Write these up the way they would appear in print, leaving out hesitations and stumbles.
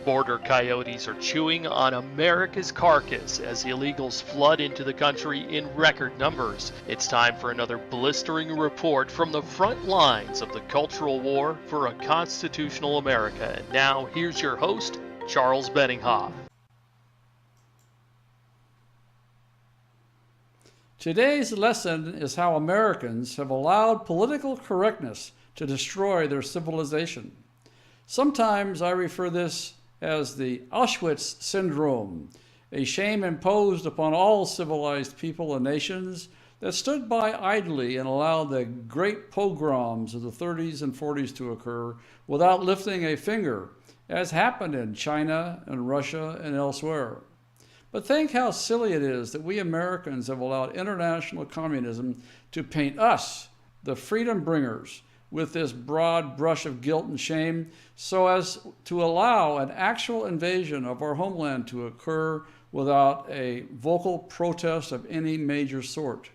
Border coyotes are chewing on America's carcass as illegals flood into the country in record numbers. It's time for another blistering report from the front lines of the cultural war for a constitutional America. And now, here's your host, Charles Benninghoff. Today's lesson is how Americans have allowed political correctness to destroy their civilization. Sometimes I refer this as the Auschwitz syndrome, a shame imposed upon all civilized people and nations that stood by idly and allowed the great pogroms of the 30s and 40s to occur without lifting a finger, as happened in China and Russia and elsewhere. But think how silly it is that we Americans have allowed international communism to paint us, the freedom bringers, with this broad brush of guilt and shame, so as to allow an actual invasion of our homeland to occur without a vocal protest of any major sort.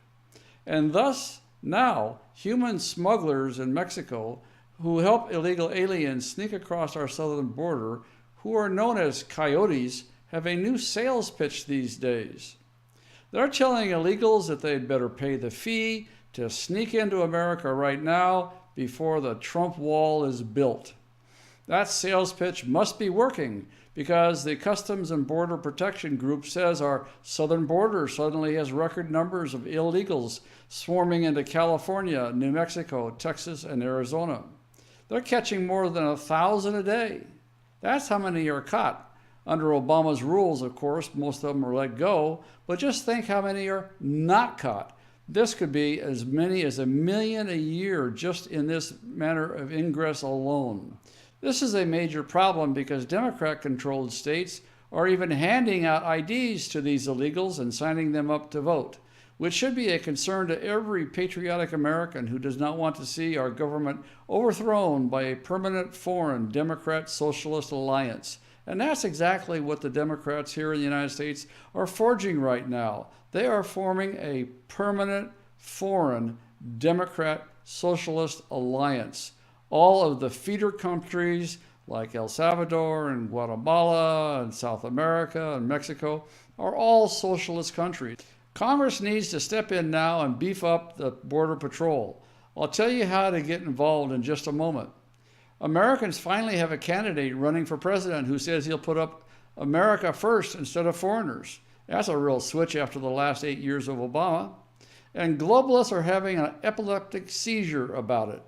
And thus, now, human smugglers in Mexico who help illegal aliens sneak across our southern border, who are known as coyotes, have a new sales pitch these days. They're telling illegals that they'd better pay the fee to sneak into America right now before the Trump wall is built. That sales pitch must be working because the Customs and Border Protection Group says our southern border suddenly has record numbers of illegals swarming into California, New Mexico, Texas, and Arizona. They're catching more than 1,000 a day. That's how many are caught. Under Obama's rules, of course, most of them are let go, but just think how many are not caught. This could be as many as 1 million a year just in this manner of ingress alone. This is a major problem because Democrat-controlled states are even handing out IDs to these illegals and signing them up to vote, which should be a concern to every patriotic American who does not want to see our government overthrown by a permanent foreign Democrat Socialist alliance. And that's exactly what the Democrats here in the United States are forging right now. They are forming a permanent foreign Democrat Socialist alliance. All of the feeder countries like El Salvador and Guatemala and South America and Mexico are all socialist countries. Congress needs to step in now and beef up the Border Patrol. I'll tell you how to get involved in just a moment. Americans finally have a candidate running for president who says he'll put up America first instead of foreigners. That's a real switch after the last 8 years of Obama. And globalists are having an epileptic seizure about it.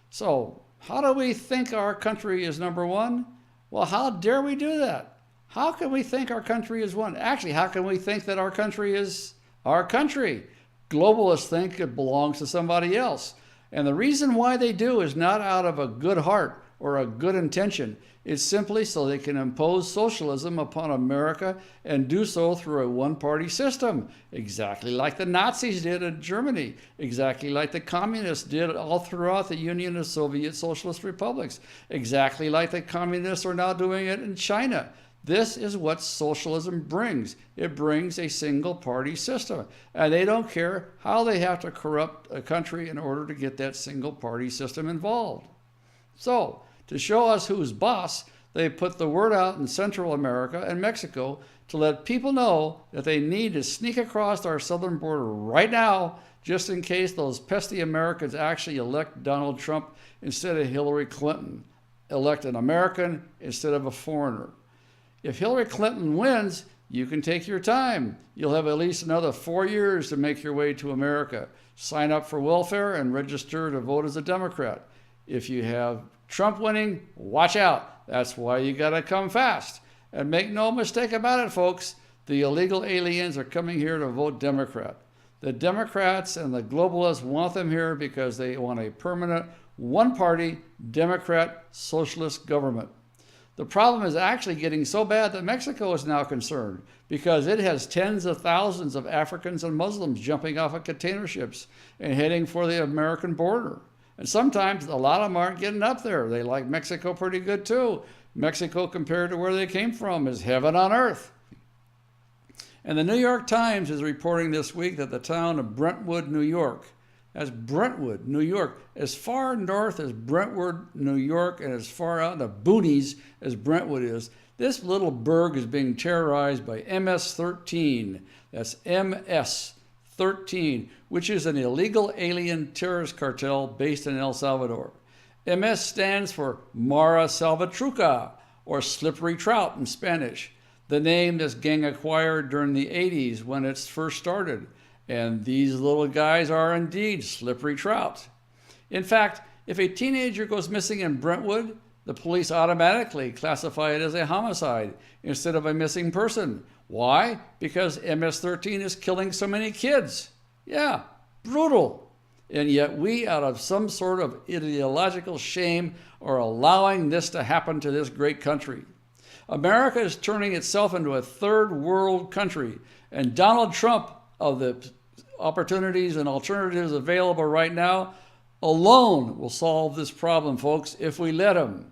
So, how do we think our country is number one? Well, how dare we do that? How can we think our country is one? Actually, how can we think that our country is our country? Globalists think it belongs to somebody else. And the reason why they do is not out of a good heart or a good intention. It's simply so they can impose socialism upon America and do so through a one-party system, exactly like the Nazis did in Germany, exactly like the communists did all throughout the Union of Soviet Socialist Republics, exactly like the communists are now doing it in China. This is what socialism brings. It brings a single-party system. And they don't care how they have to corrupt a country in order to get that single-party system involved. So, to show us who's boss, they put the word out in Central America and Mexico to let people know that they need to sneak across our southern border right now, just in case those pesky Americans actually elect Donald Trump instead of Hillary Clinton, elect an American instead of a foreigner. If Hillary Clinton wins, you can take your time. You'll have at least another 4 years to make your way to America. Sign up for welfare and register to vote as a Democrat. If you have Trump winning, watch out. That's why you got to come fast. And make no mistake about it, folks, the illegal aliens are coming here to vote Democrat. The Democrats and the globalists want them here because they want a permanent, one-party, Democrat socialist government. The problem is actually getting so bad that Mexico is now concerned because it has tens of thousands of Africans and Muslims jumping off of container ships and heading for the American border. And sometimes a lot of them aren't getting up there. They like Mexico pretty good too. Mexico, compared to where they came from, is heaven on earth. And the New York Times is reporting this week that the town of Brentwood, New York, that's Brentwood, New York, as far north as Brentwood, New York, and as far out in the boonies as Brentwood is, This little burg is being terrorized by MS-13. That's MS-13, which is an illegal alien terrorist cartel based in El Salvador. MS stands for Mara Salvatrucha, or slippery trout in Spanish, the name this gang acquired during the 80s when it first started. And these little guys are indeed slippery trout. In fact, if a teenager goes missing in Brentwood, the police automatically classify it as a homicide instead of a missing person. Why? Because MS-13 is killing so many kids. Yeah, brutal. And yet we, out of some sort of ideological shame, are allowing this to happen to this great country. America is turning itself into a third world country, and Donald Trump, of the opportunities and alternatives available right now, alone will solve this problem, folks, if we let him.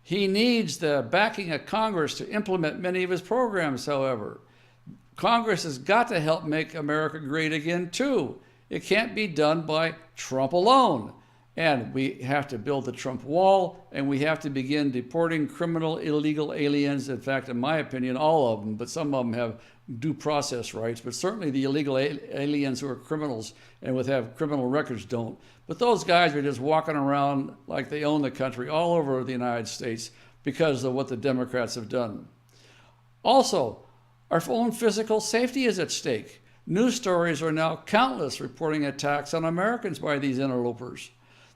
He needs the backing of Congress to implement many of his programs, however. Congress has got to help make America great again, too. It can't be done by Trump alone. And we have to build the Trump wall, and we have to begin deporting criminal, illegal aliens. In fact, in my opinion, all of them, but some of them have due process rights, but certainly the illegal aliens who are criminals and would have criminal records don't. But those guys are just walking around like they own the country all over the United States because of what the Democrats have done. Also, our own physical safety is at stake. News stories are now countless reporting attacks on Americans by these interlopers.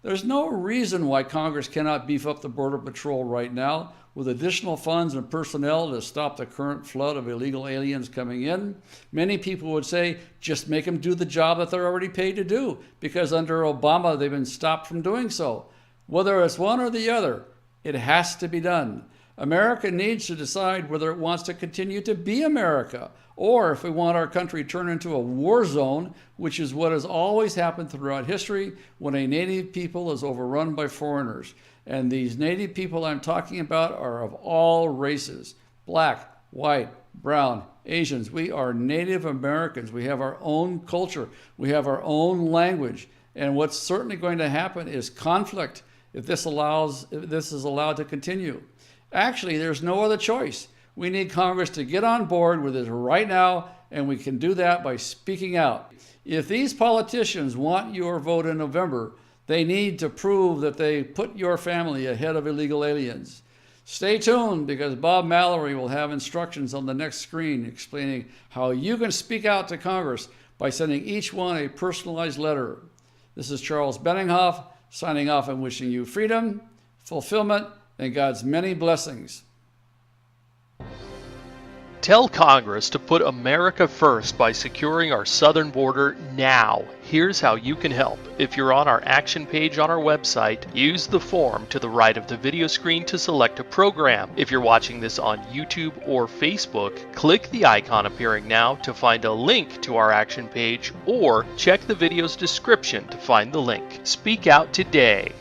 There's no reason why Congress cannot beef up the Border Patrol right now with additional funds and personnel to stop the current flood of illegal aliens coming in. Many people would say, just make them do the job that they're already paid to do, because under Obama, they've been stopped from doing so. Whether it's one or the other, it has to be done. America needs to decide whether it wants to continue to be America, or if we want our country to turn into a war zone, which is what has always happened throughout history when a native people is overrun by foreigners. And these native people I'm talking about are of all races: black, white, brown, Asians. We are Native Americans. We have our own culture. We have our own language. And what's certainly going to happen is conflict if this is allowed to continue. Actually, there's no other choice. We need Congress to get on board with this right now, and we can do that by speaking out. If these politicians want your vote in November, they need to prove that they put your family ahead of illegal aliens. Stay tuned, because Bob Mallory will have instructions on the next screen explaining how you can speak out to Congress by sending each one a personalized letter. This is Charles Benninghoff, signing off and wishing you freedom, fulfillment, and God's many blessings. Tell Congress to put America first by securing our southern border now. Here's how you can help. If you're on our action page on our website, use the form to the right of the video screen to select a program. If you're watching this on YouTube or Facebook, click the icon appearing now to find a link to our action page, or check the video's description to find the link. Speak out today.